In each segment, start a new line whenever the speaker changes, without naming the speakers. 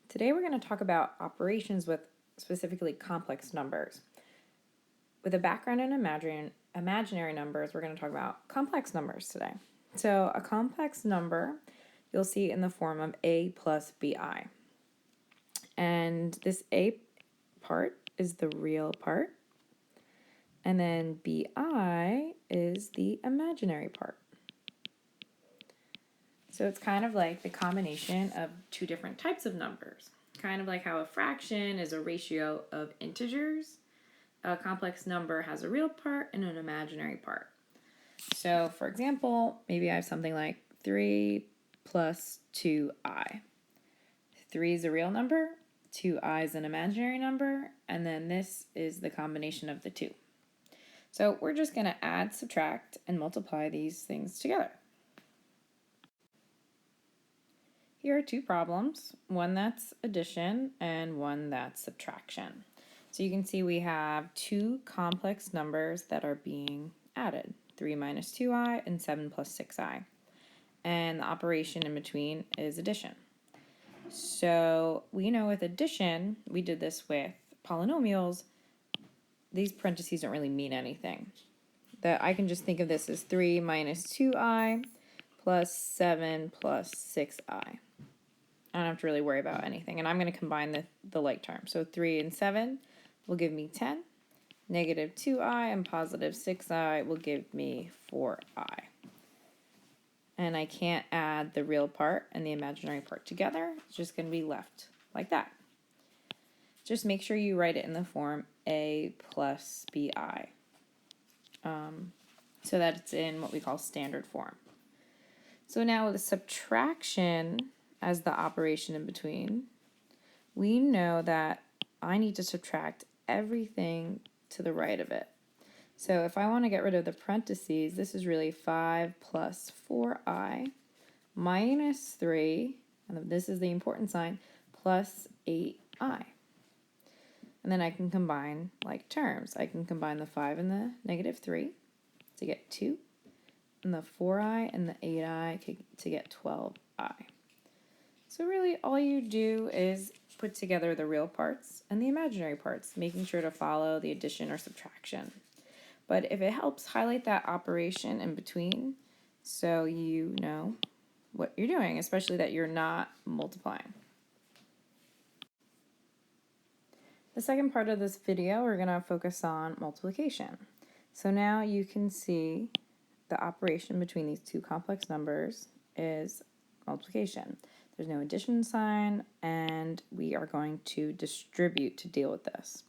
Today we're going to talk about operations with specifically complex numbers. With a background in imaginary numbers, we're going to talk about complex numbers today. So a complex number you'll see in the form of a plus bi. And this a part is the real part, and then bi is the imaginary part. So it's kind of like the combination of two different types of numbers. Kind of like how a fraction is a ratio of integers, a complex number has a real part and an imaginary part. So for example, maybe I have something like 3 plus 2i. 3 is a real number, 2i is an imaginary number, and then this is the combination of the two. So we're just going to add, subtract, and multiply these things together. Here are two problems, one that's addition and one that's subtraction. So you can see we have two complex numbers that are being added, 3 minus 2i and 7 plus 6i. And the operation in between is addition. So we know with addition, we did this with polynomials, these parentheses don't really mean anything. That I can just think of this as 3 minus 2i plus 7 plus 6i. I don't have to really worry about anything. And I'm going to combine the like terms. So 3 and 7 will give me 10. Negative 2i and positive 6i will give me 4i. And I can't add the real part and the imaginary part together. It's just going to be left like that. Just make sure you write it in the form a plus bi. So that it's in what we call standard form. So now with the subtraction as the operation in between, we know that I need to subtract everything to the right of it. So if I want to get rid of the parentheses, this is really 5 plus 4i minus 3, and this is the important sign, plus 8i. And then I can combine like terms. I can combine the 5 and the negative 3 to get 2, and the 4i and the 8i to get 12i. So really all you do is put together the real parts and the imaginary parts, making sure to follow the addition or subtraction. But if it helps, highlight that operation in between so you know what you're doing, especially that you're not multiplying. The second part of this video, we're going to focus on multiplication. So now you can see the operation between these two complex numbers is multiplication. There's no addition sign, and we are going to distribute to deal with this.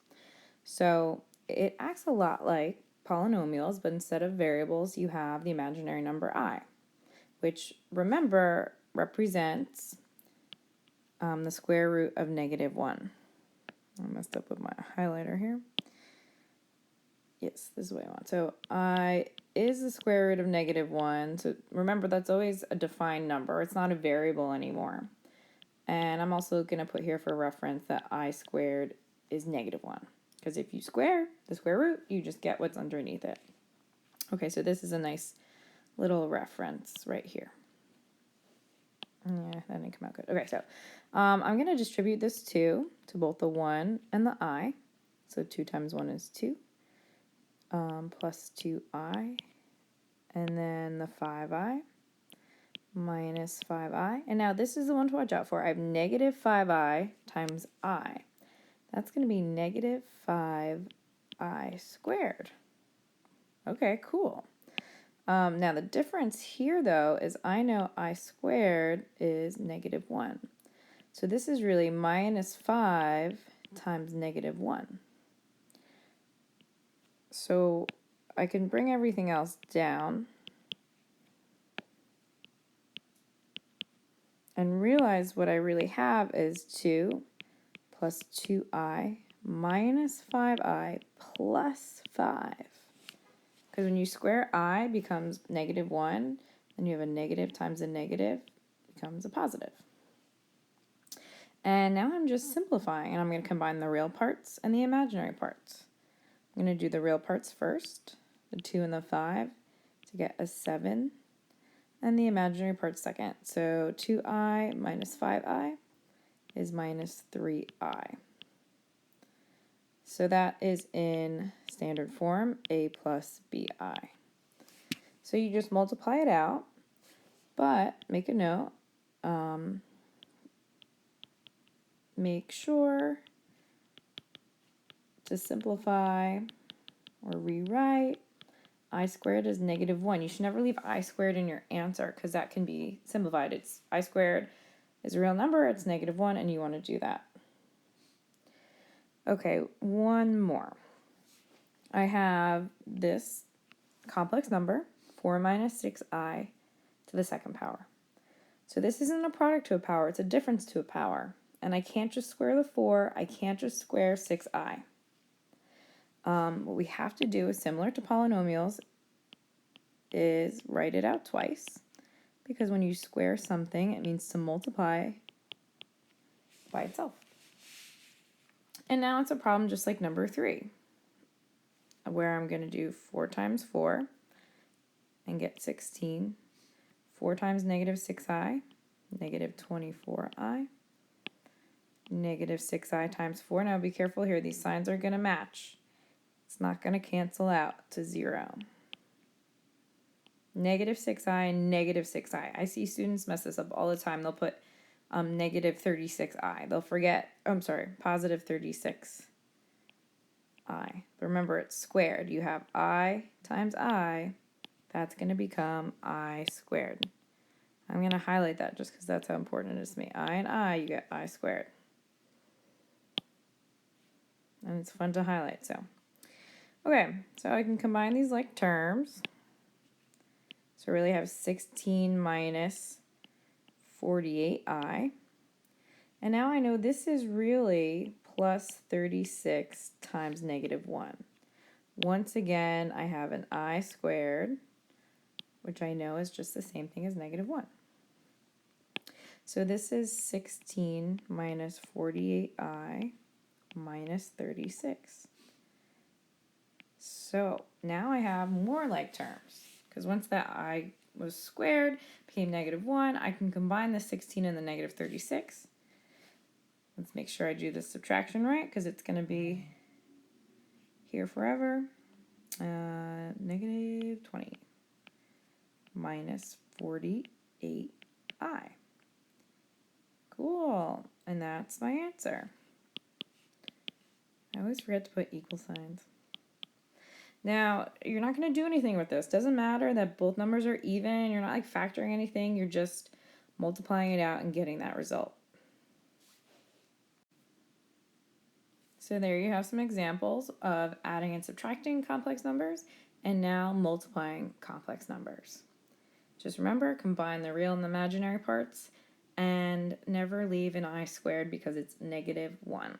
So it acts a lot like polynomials, but instead of variables, you have the imaginary number I, which, remember, represents the square root of negative 1. I messed up with my highlighter here. Yes, this is what I want. So I is the square root of negative 1. So remember, that's always a defined number. It's not a variable anymore. And I'm also going to put here for reference that I squared is negative 1. Because if you square the square root, you just get what's underneath it. Okay, so this is a nice little reference right here. Yeah, that didn't come out good. Okay, so I'm going to distribute this 2 to both the 1 and the I. So 2 times 1 is 2. Plus 2i, and then the 5i minus 5i. And now this is the one to watch out for. I have negative 5i times I. That's going to be negative 5i squared. Okay, cool. Now the difference here, though, is I know I squared is negative 1. So this is really minus 5 times negative 1. So I can bring everything else down and realize what I really have is 2 plus 2i minus 5i plus 5. Because when you square I becomes negative 1, and you have a negative times a negative becomes a positive. And now I'm just simplifying, and I'm going to combine the real parts and the imaginary parts. I'm going to do the real parts first, the 2 and the 5, to get a 7, and the imaginary part second. So 2i minus 5i is minus 3i. So that is in standard form, a plus bi. So you just multiply it out, but make a note, make sure to simplify or rewrite. I squared is -1. You should never leave I squared in your answer because that can be simplified. It's I squared is a real number, it's -1, and you want to do that. Okay, one more. I have this complex number, 4 minus 6i to the second power. So this isn't a product to a power, it's a difference to a power. And I can't just square the 4, I can't just square 6i. What we have to do is similar to polynomials, is write it out twice, because when you square something, it means to multiply by itself. And now it's a problem just like number 3, where I'm going to do 4 times 4 and get 16. 4 times -6i, -24i. -6i times 4. Now be careful here, these signs are going to match. It's not going to cancel out to 0. -6i, -6i. I see students mess this up all the time. They'll put -36i. They'll forget, I'm sorry, positive 36i. But remember, it's squared. You have I times I. That's going to become I squared. I'm going to highlight that just because that's how important it is to me. I and I, you get I squared. And it's fun to highlight, so. Okay, so I can combine these like terms. So I really have 16 minus 48i. And now I know this is really plus 36 times -1. Once again, I have an I squared, which I know is just the same thing as -1. So this is 16 minus 48i minus 36. So now I have more like terms, because once that I was squared, became -1, I can combine the 16 and the -36. Let's make sure I do the subtraction right, because it's going to be here forever. -20 minus 48i. Cool, and that's my answer. I always forget to put equal signs. Now, you're not going to do anything with this. Doesn't matter that both numbers are even. You're not like factoring anything. You're just multiplying it out and getting that result. So there you have some examples of adding and subtracting complex numbers and now multiplying complex numbers. Just remember, combine the real and the imaginary parts and never leave an I squared because it's -1.